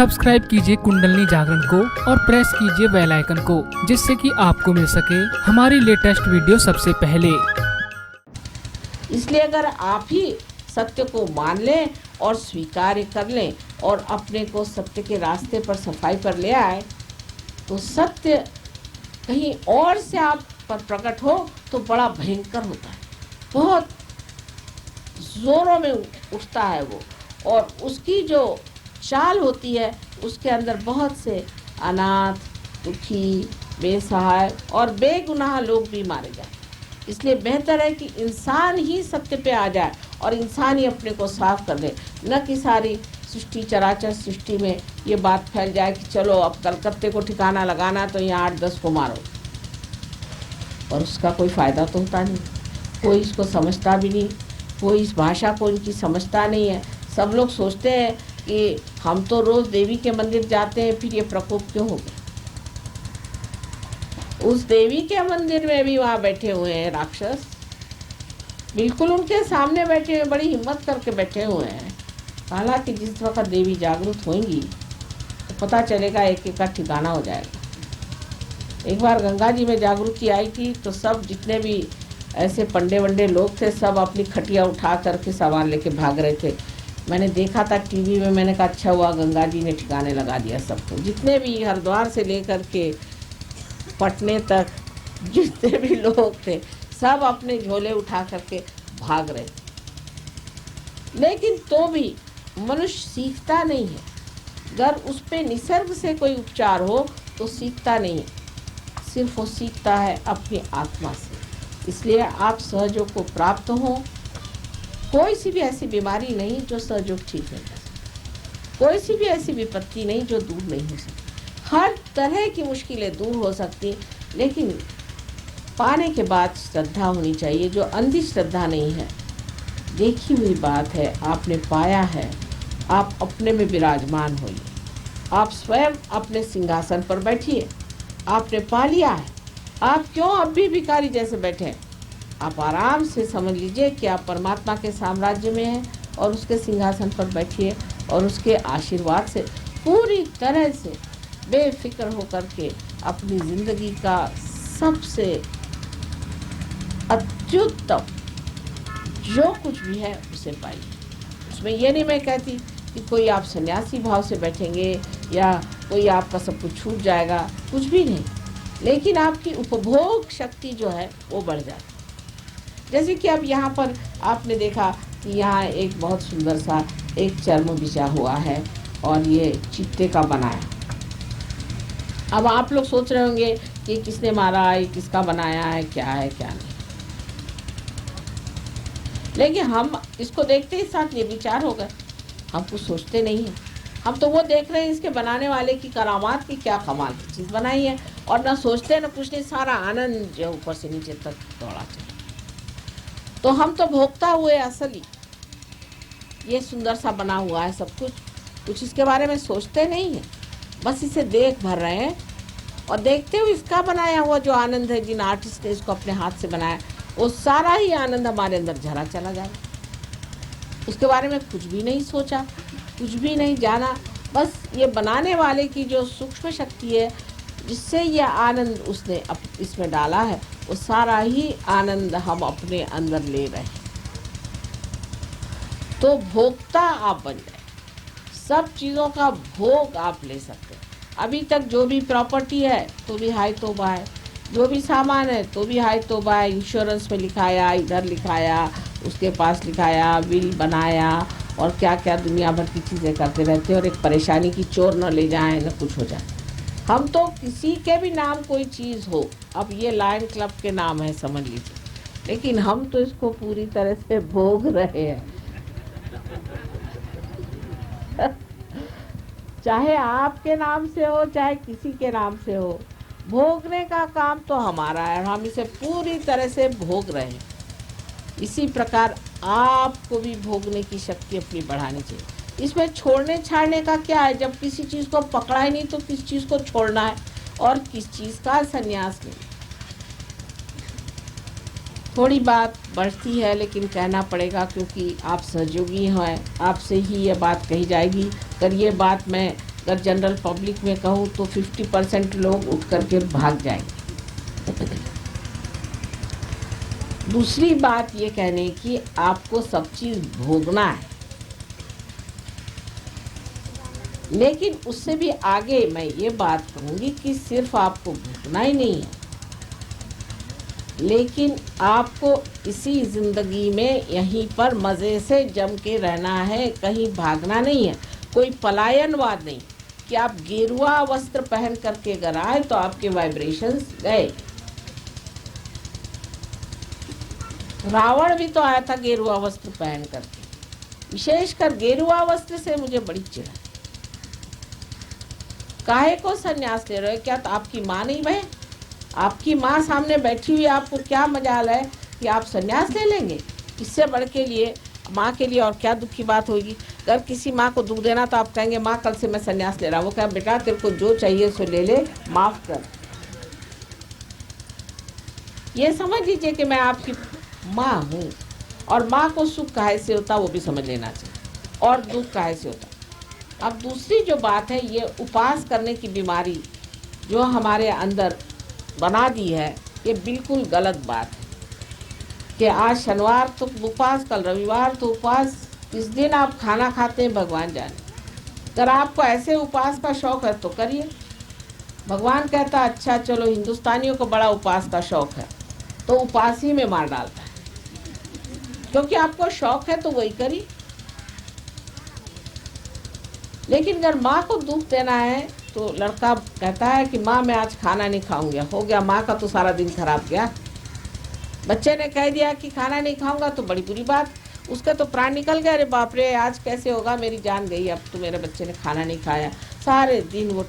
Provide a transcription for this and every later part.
Subscribe कीजिए कुंडलनी जागरण को और प्रेस कीजिए बेल आइकन को, जिससे कि आपको मिल सके हमारी लेटेस्ट वीडियो सबसे पहले। इसलिए अगर आप ही सत्य को मान लें और स्वीकार कर लें और अपने को सत्य के रास्ते पर सफाई पर ले आए, तो सत्य कहीं और से आप पर प्रकट हो तो बड़ा भयंकर होता है, बहुत जोरों में उठता है वो, और उसकी जो चाल होती है उसके अंदर बहुत से अनाथ, दुखी, बेसहाय और बेगुनाह लोग भी मारे जाए। इसलिए बेहतर है कि इंसान ही सत्य पे आ जाए और इंसान ही अपने को साफ कर ले, न कि सारी सृष्टि, चराचर सृष्टि में ये बात फैल जाए कि चलो अब कलकत्ते को ठिकाना लगाना तो यहाँ 8-10 को मारो, और उसका कोई फ़ायदा तो होता नहीं। कोई इसको समझता भी नहीं, कोई इस भाषा को इनकी समझता नहीं है। सब लोग सोचते हैं कि हम तो रोज़ देवी के मंदिर जाते हैं, फिर ये प्रकोप क्यों हो गया। उस देवी के मंदिर में भी वहाँ बैठे हुए हैं राक्षस, बिल्कुल उनके सामने बैठे हुए, बड़ी हिम्मत करके बैठे हुए हैं। हालांकि जिस वक्त देवी जागरूक होंगी तो पता चलेगा, एक एक का ठिकाना हो जाएगा। एक बार गंगा जी में जागृति आई थी तो सब जितने भी ऐसे पंडे वंडे लोग थे, सब अपनी खटिया उठा करके सामान लेके भाग रहे थे। मैंने देखा था टीवी में, मैंने कहा अच्छा हुआ गंगा जी ने ठिकाने लगा दिया सबको। जितने भी हरिद्वार से लेकर के पटने तक जितने भी लोग थे, सब अपने झोले उठा करके भाग रहे थे। लेकिन तो भी मनुष्य सीखता नहीं है। अगर उस पे निसर्ग से कोई उपचार हो तो सीखता नहीं है, सिर्फ वो सीखता है अपनी आत्मा से। इसलिए आप सहयोग को प्राप्त हो। कोई सी भी ऐसी बीमारी नहीं जो सहयोग ठीक नहीं कर सकती, कोई सी भी ऐसी विपत्ति नहीं जो दूर नहीं हो सकती। हर तरह की मुश्किलें दूर हो सकती, लेकिन पाने के बाद श्रद्धा होनी चाहिए, जो अंधी श्रद्धा नहीं है। देखी हुई बात है, आपने पाया है, आप अपने में विराजमान होइए। आप स्वयं अपने सिंहासन पर बैठिए, आपने पा लिया है। आप क्यों अब भी भिखारी जैसे बैठे हैं? आप आराम से समझ लीजिए कि आप परमात्मा के साम्राज्य में हैं और उसके सिंहासन पर बैठिए, और उसके आशीर्वाद से पूरी तरह से बेफिक्र होकर के अपनी ज़िंदगी का सबसे अत्युत्तम जो कुछ भी है उसे पाइए। उसमें ये नहीं मैं कहती कि कोई आप सन्यासी भाव से बैठेंगे या कोई आपका सब कुछ छूट जाएगा, कुछ भी नहीं। लेकिन आपकी उपभोग शक्ति जो है वो बढ़ जाती है। जैसे कि अब यहाँ पर आपने देखा कि यहाँ एक बहुत सुंदर सा एक चर्म बिछा हुआ है और ये चित्ते का बनाया। अब आप लोग सोच रहे होंगे कि किसने मारा है, किसका बनाया है, क्या है क्या नहीं। लेकिन हम इसको देखते ही साथ ये विचार हो गए, हम कुछ सोचते नहीं हैं। हम तो वो देख रहे हैं इसके बनाने वाले की करामात की क्या कमाल की चीज़ बनाई है, और ना सोचते ना कुछ नहीं, सारा आनंद जो ऊपर से नीचे तक दौड़ा चला। तो हम तो भोगता हुए असली ये सुंदर सा बना हुआ है सब कुछ इसके बारे में सोचते नहीं है, बस इसे देख भर रहे हैं। और देखते हुए इसका बनाया हुआ जो आनंद है, जिन आर्टिस्ट ने इसको अपने हाथ से बनाया, वो सारा ही आनंद हमारे अंदर झरा चला जाएगा। उसके बारे में कुछ भी नहीं सोचा, कुछ भी नहीं जाना, बस ये बनाने वाले की जो सूक्ष्म शक्ति है जिससे ये आनंद उसने इसमें डाला है, वो सारा ही आनंद हम अपने अंदर ले रहे हैं। तो भोक्ता आप बन जाए, सब चीज़ों का भोग आप ले सकते हैं। अभी तक जो भी प्रॉपर्टी है तो भी हाय तौबा है, जो भी सामान है तो भी हाय तौबा है। इंश्योरेंस में लिखाया, इधर लिखाया, उसके पास लिखाया, बिल बनाया, और क्या क्या दुनिया भर की चीज़ें करते रहते हैं, और एक परेशानी की चोर न ले जाए न कुछ हो जाए। हम तो किसी के भी नाम कोई चीज़ हो, अब ये लायन क्लब के नाम है समझ लीजिए, लेकिन हम तो इसको पूरी तरह से भोग रहे हैं। चाहे आपके नाम से हो, चाहे किसी के नाम से हो, भोगने का काम तो हमारा है, हम इसे पूरी तरह से भोग रहे हैं। इसी प्रकार आपको भी भोगने की शक्ति अपनी बढ़ानी चाहिए। इसमें छोड़ने छाड़ने का क्या है? जब किसी चीज़ को पकड़ा ही नहीं तो किस चीज़ को छोड़ना है और किस चीज़ का संन्यास नहीं। थोड़ी बात बढ़ती है लेकिन कहना पड़ेगा, क्योंकि आप सहयोगी हैं, आपसे ही ये बात कही जाएगी। अगर ये बात मैं अगर जनरल पब्लिक में कहूँ तो 50% लोग उठ करके भाग जाएंगे। दूसरी बात ये कहने की आपको सब चीज़ भोगना है, लेकिन उससे भी आगे मैं ये बात कहूँगी कि सिर्फ आपको भोगना ही नहीं है, लेकिन आपको इसी ज़िंदगी में यहीं पर मज़े से जम के रहना है, कहीं भागना नहीं है। कोई पलायनवाद नहीं कि आप गेरुआ वस्त्र पहन करके अगर आए तो आपके वाइब्रेशंस गए। रावण भी तो आया था गेरुआ वस्त्र पहन करके। विशेषकर गेरुआ वस्त्र से मुझे बड़ी चिढ़ है। काहे को संन्यास ले रहे हो? क्या तो आपकी माँ नहीं बहन? आपकी माँ सामने बैठी हुई, आपको क्या मजाल है कि आप संन्यास ले लेंगे? इससे बढ़ के लिए माँ के लिए और क्या दुख की बात होगी। अगर किसी माँ को दुख देना तो आप कहेंगे माँ कल से मैं संन्यास ले रहा हूँ। वो कहे बेटा तेरे को जो चाहिए सो ले ले, माफ कर। ये समझ लीजिए कि मैं आपकी माँ हूँ, और माँ को सुख काहे से होता वो भी समझ लेना चाहिए, और दुख काहे से होता। अब दूसरी जो बात है, ये उपास करने की बीमारी जो हमारे अंदर बना दी है, ये बिल्कुल गलत बात है कि आज शनिवार तो उपवास, कल रविवार तो उपवास। इस दिन आप खाना खाते हैं भगवान जाने। अगर आपको ऐसे उपवास का शौक है तो करिए। भगवान कहता अच्छा चलो, हिंदुस्तानियों को बड़ा उपवास का शौक है, तो उपवास ही में मार डालता है। क्योंकि आपको शौक है तो वही करिए। लेकिन अगर माँ को दुख देना है तो लड़का कहता है कि माँ मैं आज खाना नहीं खाऊंगा। हो गया, माँ का तो सारा दिन खराब गया। बच्चे ने कह दिया कि खाना नहीं खाऊंगा तो बड़ी बुरी बात, उसका तो प्राण निकल गया। अरे बाप रे, आज कैसे होगा, मेरी जान गई, अब तो मेरे बच्चे ने खाना नहीं खाया। सारे दिन वो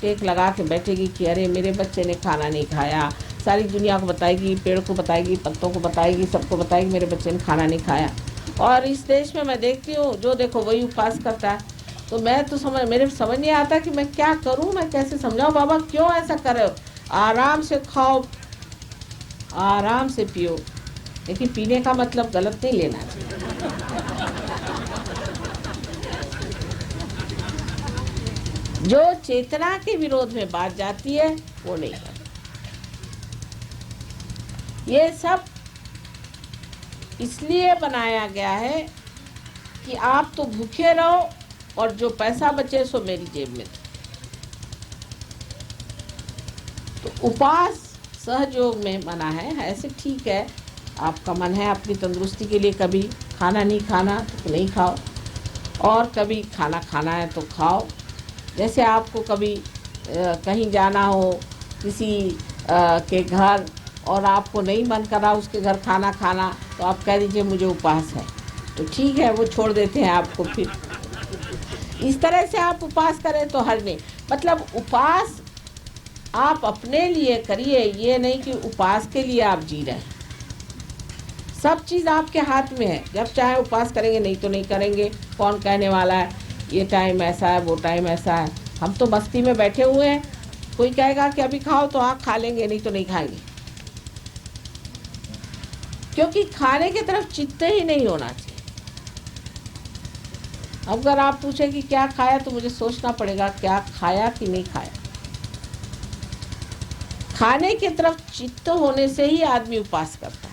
टेक लगा के बैठेगी कि अरे मेरे बच्चे ने खाना नहीं खाया। सारी दुनिया को बताएगी, पेड़ को बताएगी, पत्तों को बताएगी, सबको बताएगी मेरे बच्चे ने खाना नहीं खाया। और इस देश में मैं देखती हूँ जो देखो वही उपवास करता है। तो मैं तो मेरे समझ नहीं आता कि मैं क्या करूँ, मैं कैसे समझाऊँ। बाबा क्यों ऐसा कर रहे हो? आराम से खाओ, आराम से पियो, लेकिन पीने का मतलब गलत नहीं लेना चाहिए। जो चेतना के विरोध में बात जाती है वो नहीं करना। ये सब इसलिए बनाया गया है कि आप तो भूखे रहो और जो पैसा बचे सो मेरी जेब में। तो उपवास सहयोग में मना है, ऐसे ठीक है। आपका मन है अपनी तंदुरुस्ती के लिए कभी खाना नहीं खाना तो नहीं खाओ, और कभी खाना खाना है तो खाओ। जैसे आपको कभी कहीं जाना हो किसी के घर और आपको नहीं मन कर रहा उसके घर खाना खाना, तो आप कह दीजिए मुझे उपवास है, तो ठीक है, वो छोड़ देते हैं आपको। फिर इस तरह से आप उपवास करें तो हर नहीं, मतलब उपवास आप अपने लिए करिए, ये नहीं कि उपवास के लिए आप जी रहे हैं। सब चीज़ आपके हाथ में है, जब चाहे उपवास करेंगे, नहीं तो नहीं करेंगे। कौन कहने वाला है ये टाइम ऐसा है वो टाइम ऐसा है? हम तो मस्ती में बैठे हुए हैं। कोई कहेगा कि अभी खाओ तो हाँ खा लेंगे, नहीं तो नहीं खाएंगे, क्योंकि खाने की तरफ चित्त ही नहीं होना चाहिए। अगर आप पूछें कि क्या खाया तो मुझे सोचना पड़ेगा क्या खाया कि नहीं खाया। खाने की तरफ चित्त होने से ही आदमी उपवास करता है।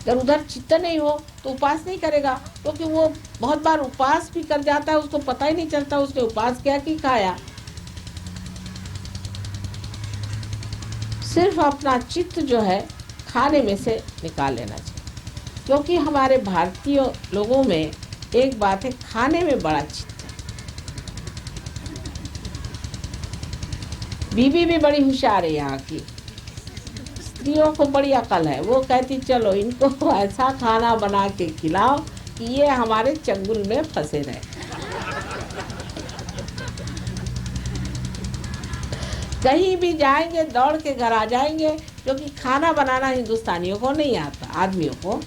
अगर उधर चित्त नहीं हो तो उपवास नहीं करेगा, क्योंकि वो बहुत बार उपवास भी कर जाता है, उसको पता ही नहीं चलता उसने उपवास किया कि खाया। सिर्फ अपना चित्त जो है खाने में से निकाल लेना चाहिए, क्योंकि हमारे भारतीय लोगों में एक बात है, खाने में बड़ा चित्त है। बीबी भी बड़ी होशियार है यहाँ की, स्त्रियों को बड़ी अकल है। वो कहती चलो इनको ऐसा खाना बना के खिलाओ कि ये हमारे चंगुल में फंसे रहे। कहीं भी जाएंगे दौड़ के घर आ जाएंगे, क्योंकि खाना बनाना हिंदुस्तानियों को नहीं आता, आदमियों को।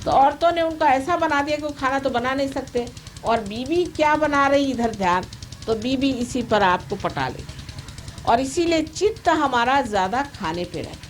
तो औरतों ने उनको ऐसा बना दिया कि खाना तो बना नहीं सकते, और बीबी क्या बना रही इधर ध्यान, तो बीबी इसी पर आपको पटा लेगी, और इसीलिए चित्त हमारा ज़्यादा खाने पे रहता है।